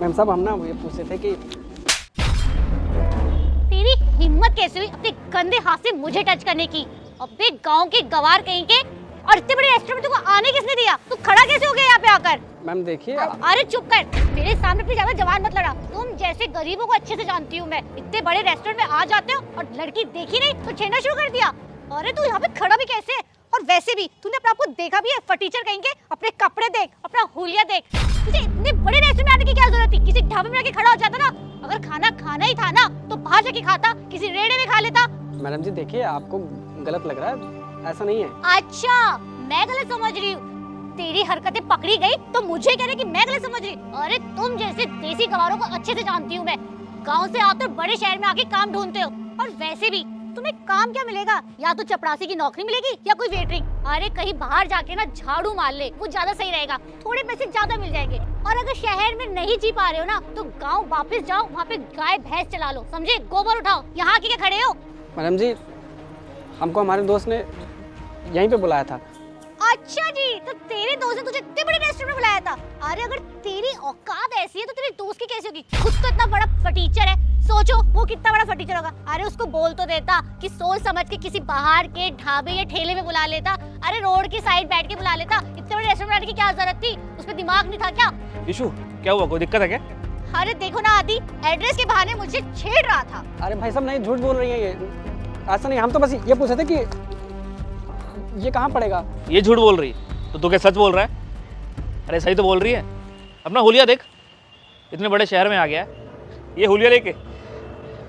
Ma'am साहब हम ना ये पूछ रहे थे कि तेरी हिम्मत कैसे हुई अपने गंदे हाथ से मुझे टच करने की? अबे गांव के गवार कहीं के, और इतने बड़े रेस्टोरेंट में तुमको आने किसने दिया? तू खड़ा कैसे हो गया यहाँ पे आकर? मैम देखिए अरे चुप कर, मेरे सामने अपनी ज्यादा जवान मत लड़ा। तुम जैसे गरीबों को अच्छे से जानती हूँ मैं। इतने बड़े रेस्टोरेंट में आ जाते हो और लड़की देखी नहीं तो छेड़ना शुरू कर दिया। अरे तू यहाँ पे खड़ा भी कैसे है? और वैसे भी तूने अपने आप को देखा भी है? फटीचर कहेंगे, अपने कपड़े देख, अपना हुलिया देख। तुझे इतने बड़े रेस्टोरेंट में आने की क्या जरूरत थी? किसी ढाबे में आके खड़ा हो जाता ना। अगर खाना खाना ही था ना तो बाहर जाके खाता, किसी रेड़े में खा लेता। मैडम जी देखिए आपको गलत लग रहा है, ऐसा नहीं है। अच्छा मैं गलत समझ रही हूँ? तेरी हरकतें पकड़ी गई तो मुझे कह रहे कि मैं गलत समझ रही? अरे तुम जैसे देसी गवारों को अच्छे से जानती हूँ मैं। गांव से आते हो बड़े शहर में आके काम ढूंढते हो, और वैसे भी तुम्हें काम क्या मिलेगा? या तो चपरासी की नौकरी मिलेगी या कोई वेटरिंग। अरे कहीं बाहर जाके ना झाड़ू मार ले, वो ज्यादा सही रहेगा, थोड़े पैसे ज्यादा मिल जाएंगे। और अगर शहर में नहीं जी पा रहे हो ना तो गाँव वापस जाओ, वहाँ पे गाय भैंस चला लो, समझे? गोबर उठाओ। यहाँ आके क्या खड़े हो? मैडम जी हमको हमारे दोस्त ने यहीं पे बुलाया था। अच्छा जी, तो तेरे दोस्त ने तुझे इतने बड़े रेस्टोरेंट में बुलाया था? अरे अगर तेरी औकात ऐसी है तो तेरे दोस्त की कैसी होगी? खुद तो इतना बड़ा फटीचर है, सोचो वो कितना बड़ा फटीचर होगा। अरे उसको बोल तो देता कि सोच समझ के किसी बाहर के ढाबे या ठेले में बुला लेता। अरे रोड की साइड बैठ के बुला लेता। इतने बड़े रेस्टोरेंट में आने की क्या जरूरत थी? उसमें दिमाग नहीं था क्या? इशू क्या हुआ, कोई दिक्कत है क्या? अरे देखो ना आदि, एड्रेस के बहाने मुझे छेड़ रहा था। अरे भाई साहब नहीं, झूठ बोल रही है ये, ऐसा नहीं। हम तो बस ये पूछ रहे थे कि ये कहाँ पड़ेगा। ये झूठ बोल रही तो तू क्या सच बोल रहा है? अरे सही तो बोल रही है। अपना हुलिया देख, इतने बड़े शहर में आ गया है ये हुलिया लेके,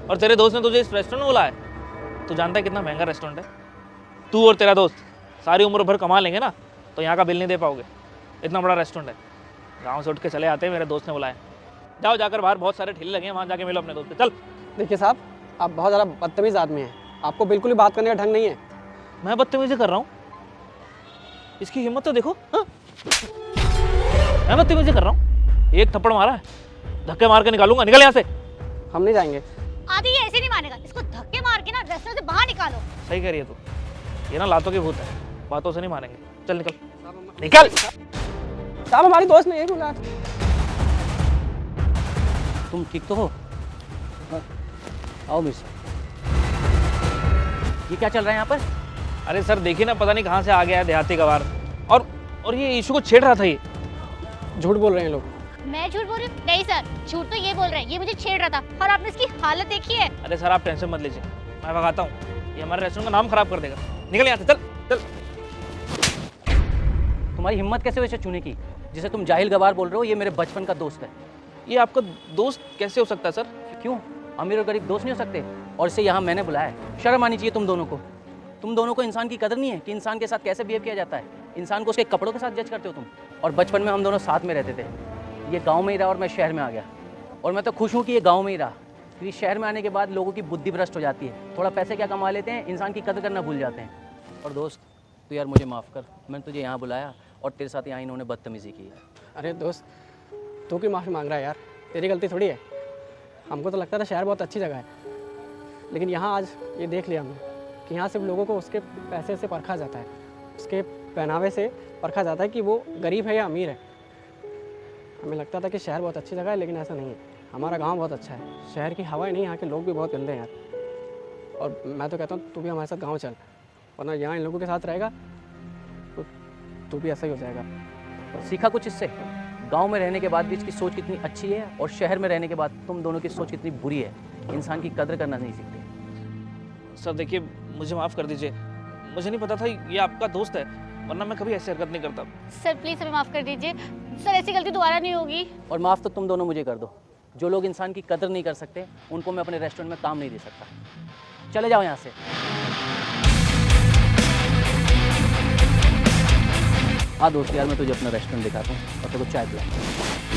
और तेरे दोस्त ने तुझे इस रेस्टोरेंट में बुलाया। तू जानता है कितना महंगा रेस्टोरेंट है? तू और तेरा दोस्त सारी उम्र भर कमा लेंगे ना तो यहाँ का बिल नहीं दे पाओगे। इतना बड़ा रेस्टोरेंट है, गाँव से उठ के चले आते हैं, मेरे दोस्त ने बुलाया। जाओ जाकर बाहर बहुत सारे ठेले लगे हैं, वहाँ जाके मिलो अपने दोस्त से। चल। देखिए साहब आप बहुत ज़्यादा बदतमीज़ आदमी हैं, आपको बिल्कुल भी बात करने का ढंग नहीं है। मैं बदतमीजी कर रहा हूँ? इसकी हिम्मत तो देखो। हाँ? मैं बदतमीजी कर रहा हूँ? एक थप्पड़ मारा है, धक्के मार के निकालूंगा। निकल यहाँ से। हम नहीं जाएंगे। आदि ये ऐसे नहीं मानेगा, इसको धक्के मार के ना रेस्टोरेंट से बाहर निकालो। सही कह रही है तू, ये ना लातों के भूत है, बातों से नहीं मानेंगे। चल निकल निकल। साहब हमारी दोस्त ने यही बुलाया था। तुम ठीक तो हो? आओ मिस। ये क्या चल रहा है यहाँ पर? अरे सर देखिए ना, पता नहीं कहाँ से आ गया है देहाती गवार, और ये इशू को छेड़ रहा था। ये झूठ बोल रहे हैं लोग। मैं झूठ बोल रही हूँ? नहीं सर, झूठ तो ये बोल रहे हैं, ये मुझे छेड़ रहा था। और आपने इसकी हालत देखी है? अरे सर आप टेंशन मत लीजिए, मैं भगाता हूँ। ये हमारे रेस्टोरेंट का नाम खराब कर देगा। निकल यहाँ से, चल चल। तुम्हारी हिम्मत कैसे वैसे चुने की? जिसे तुम जाहिल गवार बोल रहे हो, ये मेरे बचपन का दोस्त है। ये आपका दोस्त कैसे हो सकता है सर? क्यों, अमीर और गरीब दोस्त नहीं हो सकते? और इसे यहाँ मैंने बुलाया है। शर्म आनी चाहिए तुम दोनों को। तुम दोनों को इंसान की कदर नहीं है कि इंसान के साथ कैसे बिहेव किया जाता है। इंसान को उसके कपड़ों के साथ जज करते हो तुम। और बचपन में हम दोनों साथ में रहते थे। ये गांव में ही रहा और मैं शहर में आ गया, और मैं तो खुश हूँ कि ये गांव में ही रहा, क्योंकि शहर में आने के बाद लोगों की बुद्धि भ्रष्ट हो जाती है। थोड़ा पैसे क्या कमा लेते हैं, इंसान की कदर करना भूल जाते हैं। और दोस्त तो यार मुझे माफ़ कर, मैंने तुझे यहाँ बुलाया और तेरे साथ यहाँ इन्होंने बदतमीज़ी की है। अरे दोस्त तू क्यों माफ़ी मांग रहा है यार, तेरी गलती थोड़ी है। हमको तो लगता था शहर बहुत अच्छी जगह है, लेकिन यहाँ आज ये देख लिया हमने कि यहाँ सिर्फ लोगों को उसके पैसे से परखा जाता है, उसके पहनावे से परखा जाता है कि वो गरीब है या अमीर है। हमें लगता था कि शहर बहुत अच्छी जगह है, लेकिन ऐसा नहीं है। हमारा गांव बहुत अच्छा है, शहर की हवा ही नहीं, यहाँ के लोग भी बहुत गंदे हैं यार। और मैं तो कहता हूँ तू भी हमारे साथ गांव चल, वरना यहाँ इन लोगों के साथ रहेगा तो तू भी ऐसा ही हो जाएगा। सीखा कुछ इससे? गांव में रहने के बाद भी इसकी सोच कितनी अच्छी है, और शहर में रहने के बाद तुम दोनों की सोच कितनी बुरी है। इंसान की कदर करना नहीं सीखते। सर देखिए, मुझे माफ़ कर दीजिए, मुझे नहीं पता था ये आपका दोस्त है, वरना मैं कभी ऐसी हरकत नहीं करता। सर प्लीज हमें माफ कर दीजिए सर, ऐसी गलती दोबारा नहीं होगी। और माफ़ तो तुम दोनों मुझे कर दो। जो लोग इंसान की कदर नहीं कर सकते उनको मैं अपने रेस्टोरेंट में काम नहीं दे सकता। चले जाओ यहाँ से। हाँ दोस्त यार, मैं तुझे अपना रेस्टोरेंट दिखाता हूँ और तेरे को चाय पिलाऊँ।